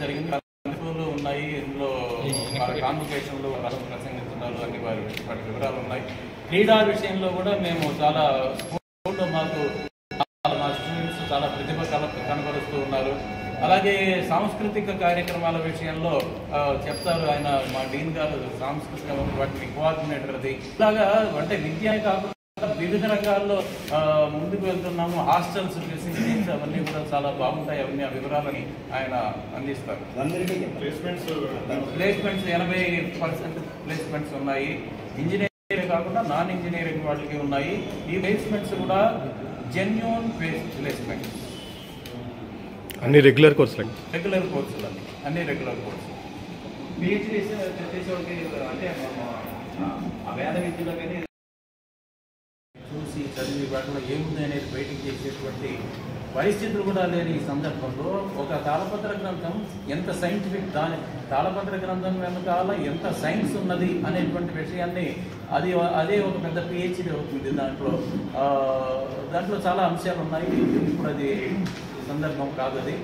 జరిగింది. ఉన్నాయి ఇందులో కాన్వకేషన్లు ప్రసంగించడాలు అన్ని వాటి వివరాలు ఉన్నాయి. క్రీడా విషయంలో కూడా మేము చాలా స్కూల్లో మాకు మా స్టూడెంట్స్ చాలా ప్రతిభ కనబరుస్తూ ఉన్నారు. అలాగే సాంస్కృతిక కార్యక్రమాల విషయంలో చెప్తారు ఆయన, మా డీన్ గారు సాంస్కృతిక వాటిని కోఆర్డినేటర్. అది ఇలాగా అంటే విద్య కాకుండా వివిధ రంగాల్లో ముందుకు వెళ్తున్నాము. హాస్టల్స్, డ్రెస్సింగ్ రూమ్స్ అవన్నీ కూడా చాలా బాగుంటాయి. అవన్నీ ఆ వివరాలని ఆయన అందిస్తారు. ప్లేస్మెంట్స్ 80% ప్లేస్మెంట్స్ ఉన్నాయి. ఇంజనీరింగ్ కాకుండా నాన్ ఇంజనీరింగ్ వాళ్ళకి ఉన్నాయి. ఈ ప్లేస్మెంట్స్ కూడా జెన్యూన్ ప్లేస్మెంట్స్, అన్ని రెగ్యులర్ కోర్సులు అన్ని రెగ్యులర్ కోర్సులు. పిహెచ్డీ చేసేవాళ్ళకి అంటే ఆ వేద విద్యలో కానీ చూసి చదివి వాటిలో ఏముంది అనేది బయటికి చేసేటువంటి పరిస్థితులు కూడా లేని ఈ సందర్భంలో ఒక తాళపత్ర గ్రంథం ఎంత సైంటిఫిక్, దాని తాళపత్ర గ్రంథం వెనకాల ఎంత సైన్స్ ఉన్నది అనేటువంటి విషయాన్ని అదే ఒక పెద్ద పిహెచ్డీ అవుతుంది. దాంట్లో చాలా అంశాలు ఉన్నాయి. ఇప్పుడు అది సందర్భం కాదు. అది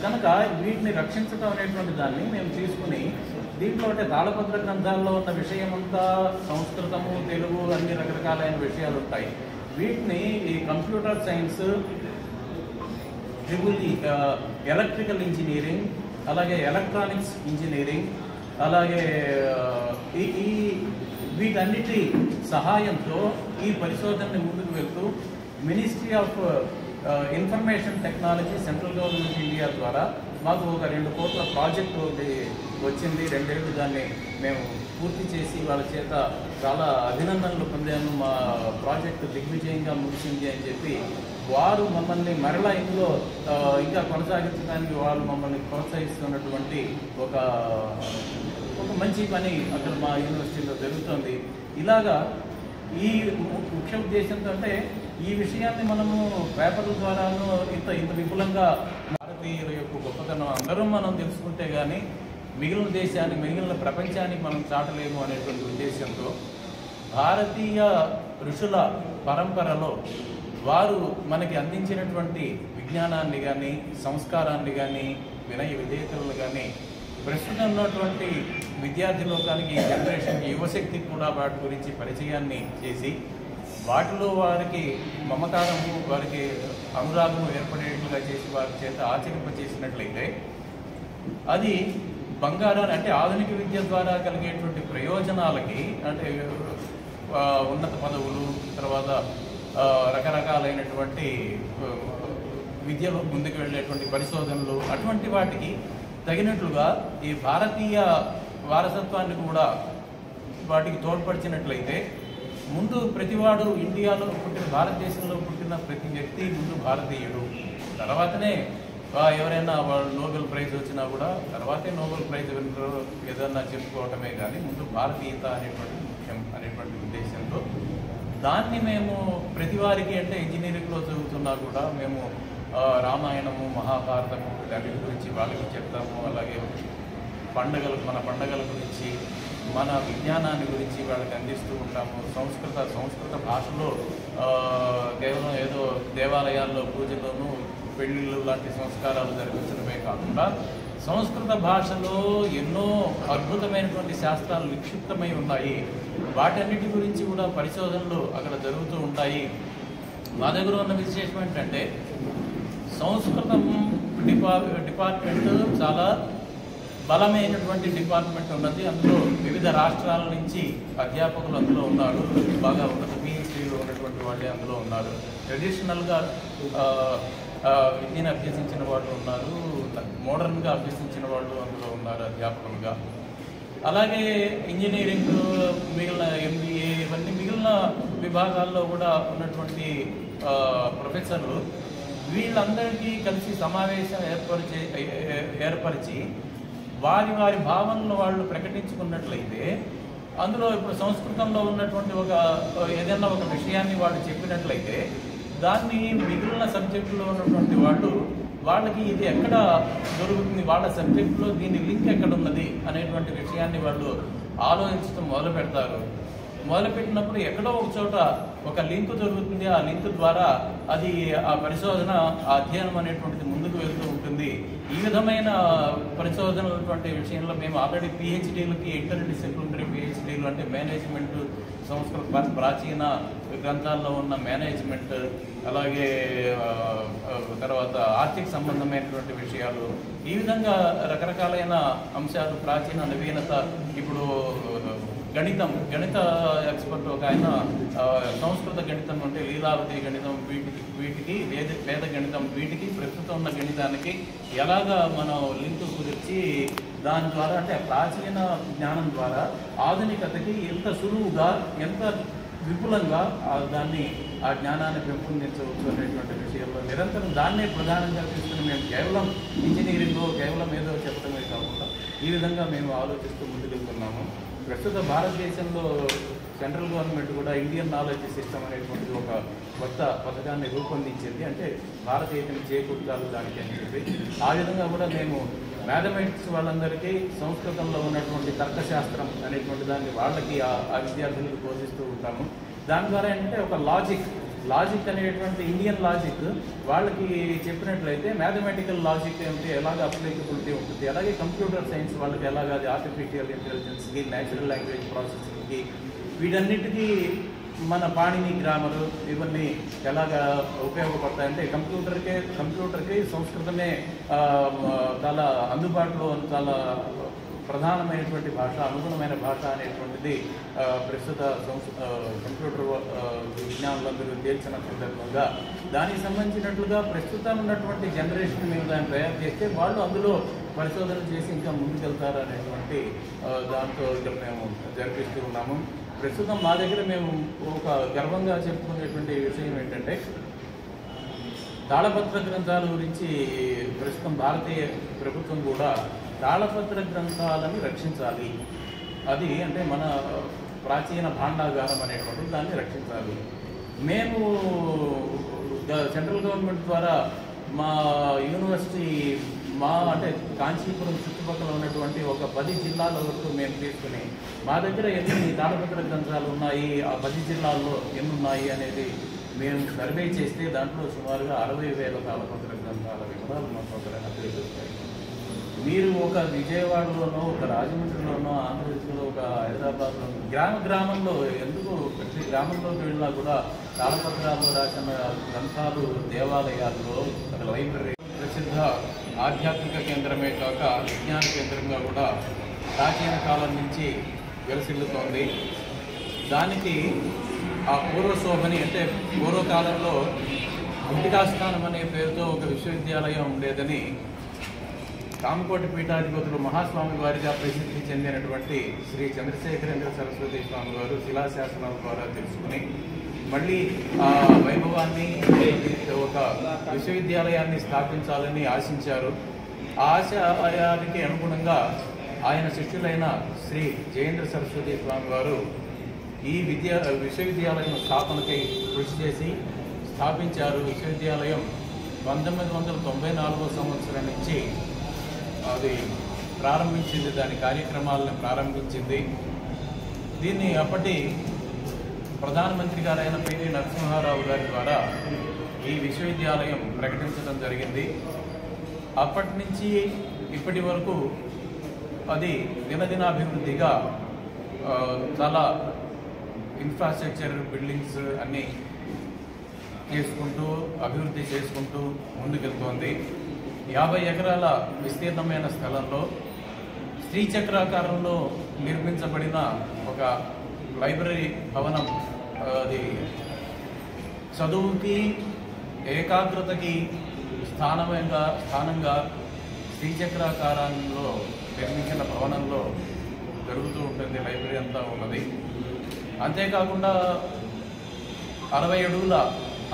కనుక వీటిని రక్షించడం అనేటువంటి దాన్ని మేము తీసుకుని దీంట్లో అంటే తాళపత్ర గ్రంథాల్లో ఉన్న విషయం అంతా సంస్కృతము, తెలుగు అన్ని రకరకాలైన విషయాలు ఉంటాయి. వీటిని ఈ కంప్యూటర్ సైన్స్, ఎలక్ట్రికల్ ఇంజనీరింగ్, అలాగే ఎలక్ట్రానిక్స్ ఇంజనీరింగ్, అలాగే ఈ వీటన్నిటి సహాయంతో ఈ పరిశోధనని ముందుకు వెళ్తూ ministry of information technology, central government India ద్వారా మాకు ఒక 2 కోట్ల ప్రాజెక్టు వచ్చింది. 2 ఏళ్ళు దాన్ని మేము పూర్తి చేసి వాళ్ళ చేత చాలా అభినందనలు పొందాము. మా ప్రాజెక్టు దిగ్విజయంగా ముగిసింది అని చెప్పి వారు మమ్మల్ని మరలా ఇందులో ఇంకా కొనసాగించడానికి వాళ్ళు మమ్మల్ని ప్రోత్సహిస్తున్నటువంటి ఒక మంచి పని అక్కడ మా యూనివర్సిటీలో జరుగుతుంది. ఇలాగా ఈ ముఖ్య ఉద్దేశంతో అంటే ఈ విషయాన్ని మనము పేపర్ల ద్వారాను ఇంత విపులంగా భారతీయుల యొక్క గొప్పతనం అందరూ మనం తెలుసుకుంటే కానీ మిగిలిన దేశానికి, మిగిలిన ప్రపంచానికి మనం చాటలేము అనేటువంటి ఉద్దేశంతో భారతీయ ఋషుల పరంపరలో వారు మనకి అందించినటువంటి విజ్ఞానాన్ని కానీ, సంస్కారాన్ని కానీ, వినయ విధేయతలు కానీ ప్రస్తుతం ఉన్నటువంటి విద్యార్థి లోకానికి, జనరేషన్కి, యువశక్తికి కూడా వాటి గురించి పరిచయాన్ని చేసి వాటిలో వారికి మమకారము, వారికి అనురాగము ఏర్పడేట్లుగా చేసి వారి చేత ఆచరింపచేసినట్లయితే అది బంగారాన్ని అంటే ఆధునిక విద్య ద్వారా కలిగేటువంటి ప్రయోజనాలకి అంటే ఉన్నత పదవులు, తర్వాత రకరకాలైనటువంటి విద్యలో ముందుకు వెళ్ళేటువంటి పరిశోధనలు అటువంటి వాటికి తగినట్లుగా ఈ భారతీయ వారసత్వాన్ని కూడా వాటికి తోడ్పడిచినట్లయితే ముందు ప్రతివాడు ఇండియాలో పుట్టిన, భారతదేశంలో పుట్టిన ప్రతి వ్యక్తి ముందు భారతీయుడు, తర్వాతనే ఎవరైనా వాళ్ళు నోబెల్ ప్రైజ్ వచ్చినా కూడా తర్వాతే నోబెల్ ప్రైజ్ విన్నరు ఏదన్నా చెప్పుకోవటమే కానీ ముందు భారతీయత అనేటువంటి ముఖ్యం అనేటువంటి ఉద్దేశంతో దాన్ని మేము ప్రతి వారికి అంటే ఇంజనీరింగ్లో చదువుతున్నా కూడా మేము రామాయణము, మహాభారతము వీటి గురించి వాళ్ళకి చెప్తాము. అలాగే మన పండగల గురించి, మన విజ్ఞానాన్ని గురించి వాళ్ళకి అందిస్తూ ఉంటాము. సంస్కృత భాషలో కేవలం ఏదో దేవాలయాల్లో పూజలోనూ పెళ్ళిళ్ళు లాంటి సంస్కారాలు జరిపించడమే కాకుండా సంస్కృత భాషలో ఎన్నో అద్భుతమైనటువంటి శాస్త్రాలు నిక్షిప్తమై ఉన్నాయి. వాటన్నిటి గురించి కూడా పరిశోధనలు అక్కడ జరుగుతూ ఉంటాయి. మా దగ్గర ఉన్న విశేషం ఏంటంటే సంస్కృతం డిపార్ట్మెంట్ చాలా బలమైనటువంటి డిపార్ట్మెంట్ ఉన్నది. అందులో వివిధ రాష్ట్రాల నుంచి అధ్యాపకులు అందులో ఉన్నారు. బాగా ఉన్నత పిహెచ్డీలో ఉన్నటువంటి వాళ్ళే అందులో ఉన్నారు. ట్రెడిషనల్గా విద్యను అభ్యసించిన వాళ్ళు ఉన్నారు, మోడర్న్గా అభ్యసించిన వాళ్ళు అందులో ఉన్నారు అధ్యాపకులుగా. అలాగే ఇంజనీరింగ్, మిగిలిన MBA ఇవన్నీ మిగిలిన విభాగాల్లో కూడా ఉన్నటువంటి ప్రొఫెసర్లు వీళ్ళందరికీ కలిసి సమావేశం ఏర్పరిచి వారి భావనలు వాళ్ళు ప్రకటించుకున్నట్లయితే అందులో ఇప్పుడు సంస్కృతంలో ఉన్నటువంటి ఏదైనా ఒక విషయాన్ని వాళ్ళు చెప్పినట్లయితే దాన్ని మిగిలిన సబ్జెక్టులో ఉన్నటువంటి వాళ్ళకి ఇది ఎక్కడ దొరుకుతుంది, వాళ్ళ సబ్జెక్టులో దీని లింక్ ఎక్కడ ఉన్నది అనేటువంటి విషయాన్ని వాళ్ళు ఆలోచించడం మొదలు పెడతారు. మొదలుపెట్టినప్పుడు ఎక్కడో ఒక చోట ఒక లింక్ దొరుకుతుంది. ఆ లింక్ ద్వారా అది ఆ పరిశోధన, ఆ అధ్యయనం అనేటువంటిది ముందుకు వెళ్తూ ఉంటుంది. ఉంటుంది. ఈ విధమైన పరిశోధనటువంటి విషయంలో మేము ఆల్రెడీ పిహెచ్డీలకి ఇంటర్డిసిప్లినరీ పిహెచ్డీలు అంటే మేనేజ్మెంట్, సంస్కృత ప్రాచీన గ్రంథాల్లో ఉన్న మేనేజ్మెంట్, అలాగే తర్వాత ఆర్థిక సంబంధమైనటువంటి విషయాలు, ఈ విధంగా రకరకాలైన అంశాలు, ప్రాచీన నవీనత, ఇప్పుడు గణిత ఎక్స్పర్ట్ ఒక ఆయన సంస్కృత గణితం అంటే లీలావతి గణితం, వీటికి వేద గణితం, వీటికి ప్రస్తుతం ఉన్న గణితానికి ఎలాగా మనం లింక్ కుదిర్చి దాని ద్వారా అంటే ప్రాచీన జ్ఞానం ద్వారా ఆధునికతకి ఎంత సులువుగా, ఎంత విపులంగా ఆ జ్ఞానాన్ని పెంపొందించవచ్చు అనేటువంటి విషయంలో నిరంతరం దాన్నే ప్రధానంగా తీసుకుని మేము కేవలం ఇంజనీరింగ్లో కేవలం ఏదో చెప్పడమే కాకుండా ఈ విధంగా మేము ఆలోచిస్తూ ముందుకెళ్తున్నాము. ప్రస్తుత భారతదేశంలో సెంట్రల్ గవర్నమెంట్ కూడా ఇండియన్ నాలెడ్జ్ సిస్టమ్ అనేటువంటి ఒక కొత్త పథకాన్ని రూపొందించింది. అంటే భారతీయతను చేకూర్చాలి దానికి అని చెప్పి ఆ విధంగా కూడా మేము మ్యాథమెటిక్స్ వాళ్ళందరికీ సంస్కృతంలో ఉన్నటువంటి తర్కశాస్త్రం అనేటువంటి దాన్ని వాళ్ళకి ఆ విద్యార్థులకు బోధిస్తూ ఉంటాము. దాని ద్వారా ఏంటంటే ఒక లాజిక్ అనేటువంటి ఇండియన్ లాజిక్ వాళ్ళకి చెప్పినట్లయితే మ్యాథమెటికల్ లాజిక్ ఏమిటి, ఎలాగ అప్లికబిలిటీ ఉంటుంది, అలాగే కంప్యూటర్ సైన్స్ వాళ్ళకి ఎలాగ అది ఆర్టిఫిషియల్ ఇంటెలిజెన్స్కి, న్యాచురల్ లాంగ్వేజ్ ప్రాసెసింగ్కి, వీటన్నిటికీ మన పాణిని గ్రామరు ఇవన్నీ ఎలాగా ఉపయోగపడతాయంటే కంప్యూటర్కి సంస్కృతమే చాలా అందుబాటులో, చాలా ప్రధానమైనటువంటి భాష, అనుగుణమైన భాష అనేటువంటిది ప్రస్తుత కంప్యూటర్ విజ్ఞానులందరూ తేల్చిన సందర్భంగా దానికి సంబంధించినట్లుగా ప్రస్తుతం ఉన్నటువంటి జనరేషన్ మీద దాన్ని తయారు చేస్తే వాళ్ళు అందులో పరిశోధన చేసి ఇంకా ముందుకెళ్తారు అనేటువంటి దాంతో ఇక్కడ మేము జరిపిస్తూ ఉన్నాము. ప్రస్తుతం మా దగ్గర మేము ఒక గర్వంగా చెప్పుకునేటువంటి విషయం ఏంటంటే తాళపత్ర గ్రంథాల గురించి ప్రస్తుతం భారతీయ ప్రభుత్వం కూడా తాళపత్ర గ్రంథాలను రక్షించాలి, అది అంటే మన ప్రాచీన భాండాగారం అనేటువంటి దాన్ని రక్షించాలి. మేము సెంట్రల్ గవర్నమెంట్ ద్వారా మా యూనివర్సిటీ అంటే కాంచీపురం చుట్టుపక్కల ఉన్నటువంటి ఒక 10 జిల్లాల వరకు మేము తీసుకుని మా దగ్గర ఎన్ని తాళపత్ర గ్రంథాలు ఉన్నాయి, ఆ 10 జిల్లాల్లో ఎన్ని ఉన్నాయి అనేది మేము సర్వే చేస్తే దాంట్లో సుమారుగా 60,000 తాళపత్ర గ్రంథాల వివరాలు మాకు ఒకరైనా తెలియజేస్తాయి. మీరు ఒక విజయవాడలోనో, ఒక రాజమండ్రిలోనో, ఆంధ్రప్రదేశ్లో, ఒక హైదరాబాద్లో గ్రామంలో ఎందుకు ప్రతి గ్రామంలోకి వెళ్ళినా కూడా తాళపత్రాల్లో రాసిన గ్రంథాలు దేవాలయాల్లో, లైబ్రరీ ప్రసిద్ధ ఆధ్యాత్మిక కేంద్రమే కాక విజ్ఞాన కేంద్రంగా కూడా ప్రాచీన కాలం నుంచి వెలసిల్లుతోంది. దానికి ఆ పూర్వశోభని అంటే పూర్వకాలంలో గుంటికాస్థానం అనే పేరుతో ఒక విశ్వవిద్యాలయం ఉండేదని కామకోటి పీఠాధిపతులు మహాస్వామి వారిగా ప్రసిద్ధి చెందినటువంటి శ్రీ చంద్రశేఖరేంద్ర సరస్వతి స్వామి వారు శిలాశాసనాల ద్వారా తెలుసుకుని మళ్ళీ ఆ వైభవాన్ని ఒక విశ్వవిద్యాలయాన్ని స్థాపించాలని ఆశించారు. ఆ ఆశయానికి అనుగుణంగా ఆయన శిష్యులైన శ్రీ జయేంద్ర సరస్వతి స్వామి వారు ఈ విశ్వవిద్యాలయం స్థాపనకై కృషి చేసి స్థాపించారు. విశ్వవిద్యాలయం 1994 సంవత్సరం నుంచి అది ప్రారంభించింది, దాని కార్యక్రమాలను ప్రారంభించింది. దీన్ని అప్పటి ప్రధానమంత్రి గారైన పివి నరసింహారావు గారి ద్వారా ఈ విశ్వవిద్యాలయం ప్రకటించడం జరిగింది. అప్పటి నుంచి ఇప్పటి వరకు అది దినదినాభివృద్ధిగా చాలా ఇన్ఫ్రాస్ట్రక్చర్, బిల్డింగ్స్ అన్నీ చేసుకుంటూ అభివృద్ధి చేసుకుంటూ ముందుకెళ్తోంది. 50 ఎకరాల విస్తీర్ణమైన స్థలంలో శ్రీచక్రాకారంలో నిర్మించబడిన ఒక లైబ్రరీ భవనం, అది చదువుకి ఏకాగ్రతకి స్థానంగా శ్రీచక్రాకారంలో నిర్మించిన భవనంలో జరుగుతూ ఉంటుంది. లైబ్రరీ అంతా ఉన్నది. అంతేకాకుండా 60 అడుగుల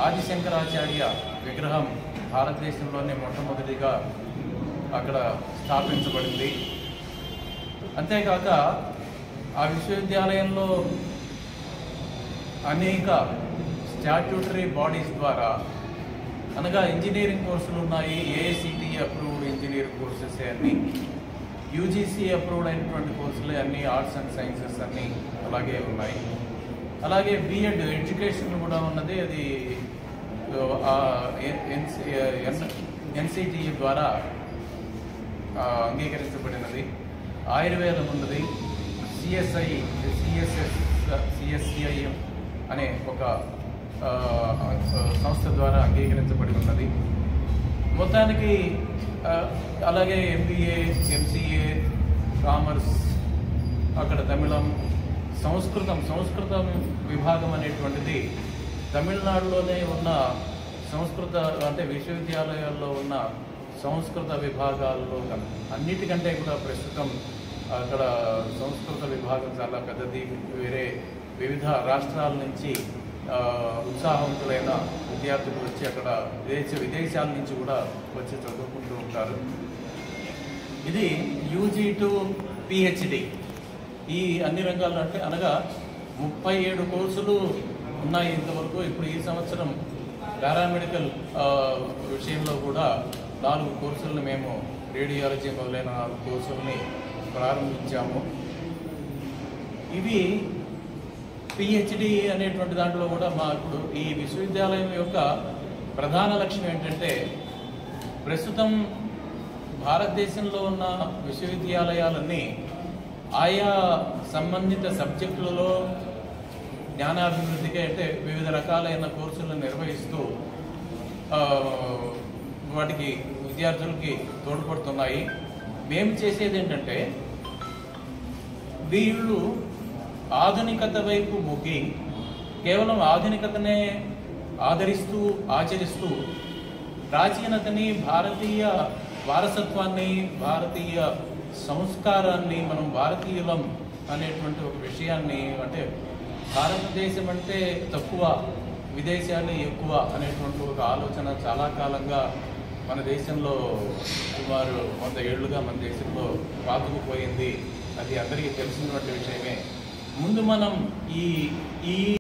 ఆదిశంకరాచార్య విగ్రహం భారతదేశంలోనే మొట్టమొదటిగా అక్కడ స్థాపించబడింది. అంతేకాక ఆ విశ్వవిద్యాలయంలో అనేక స్టాట్యూటరీ బాడీస్ ద్వారా, అనగా ఇంజనీరింగ్ కోర్సులు ఉన్నాయి. ఏఐసిటిఈ అప్రూవ్డ్ ఇంజనీరింగ్ కోర్సెస్ అన్నీ, యూజీసీ అప్రూవ్డ్ అయినటువంటి కోర్సులే అన్నీ, ఆర్ట్స్ అండ్ సైన్సెస్ అన్నీ అలాగే ఉన్నాయి. అలాగే బిఎడ్ ఎడ్యుకేషన్ కూడా ఉన్నది. అది NCTE ద్వారా అంగీకరించబడినది. ఆయుర్వేదం ఉన్నది. CSCIM అనే ఒక సంస్థ ద్వారా అంగీకరించబడి ఉన్నది. మొత్తానికి అలాగే MBA, MCA, కామర్స్, అక్కడ తమిళం, సంస్కృతం విభాగం అనేటువంటిది తమిళనాడులోనే ఉన్న సంస్కృత అంటే విశ్వవిద్యాలయాల్లో ఉన్న సంస్కృత విభాగాల్లో అన్నిటికంటే కూడా ప్రస్తుతం అక్కడ సంస్కృత విభాగం చాలా పెద్దది. వివిధ రాష్ట్రాల నుంచి ఉత్సాహవంతులైన విద్యార్థులు వచ్చి అక్కడ విదేశాల నుంచి కూడా వచ్చి చదువుకుంటూ ఉంటారు. ఇది UG to PhD ఈ అన్ని రంగాల్లో అంటే అనగా 37 కోర్సులు ఉన్నాయి ఇంతవరకు. ఇప్పుడు ఈ సంవత్సరం పారామెడికల్ విషయంలో కూడా 4 కోర్సులను మేము రేడియాలజీ మొదలైన 4 కోర్సులని ప్రారంభించాము. ఇవి PhD అనేటువంటి దాంట్లో కూడా ఇప్పుడు ఈ విశ్వవిద్యాలయం యొక్క ప్రధాన లక్ష్యం ఏంటంటే ప్రస్తుతం భారతదేశంలో ఉన్న విశ్వవిద్యాలయాలన్నీ ఆయా సంబంధిత సబ్జెక్టులలో జ్ఞానాభివృద్ధికి అంటే వివిధ రకాలైన కోర్సులను నిర్వహిస్తూ వాటికి విద్యార్థులకి తోడ్పడుతున్నాయి. మేము చేసేది ఏంటంటే వీళ్ళు ఆధునికత వైపు మొగ్గి కేవలం ఆధునికతనే ఆదరిస్తూ ఆచరిస్తూ ప్రాచీనతని, భారతీయ వారసత్వాన్ని, భారతీయ సంస్కారాన్ని, మనం భారతీయులం అనేటువంటి ఒక విషయాన్ని అంటే భారతదేశం అంటే తక్కువ, విదేశాలే ఎక్కువ అనేటువంటి ఒక ఆలోచన చాలా కాలంగా మన దేశంలో సుమారు 100 ఏళ్లుగా మన దేశంలో పాతుకుపోయింది. అది అందరికీ తెలిసినటువంటి విషయమే. ముందు మనం ఈ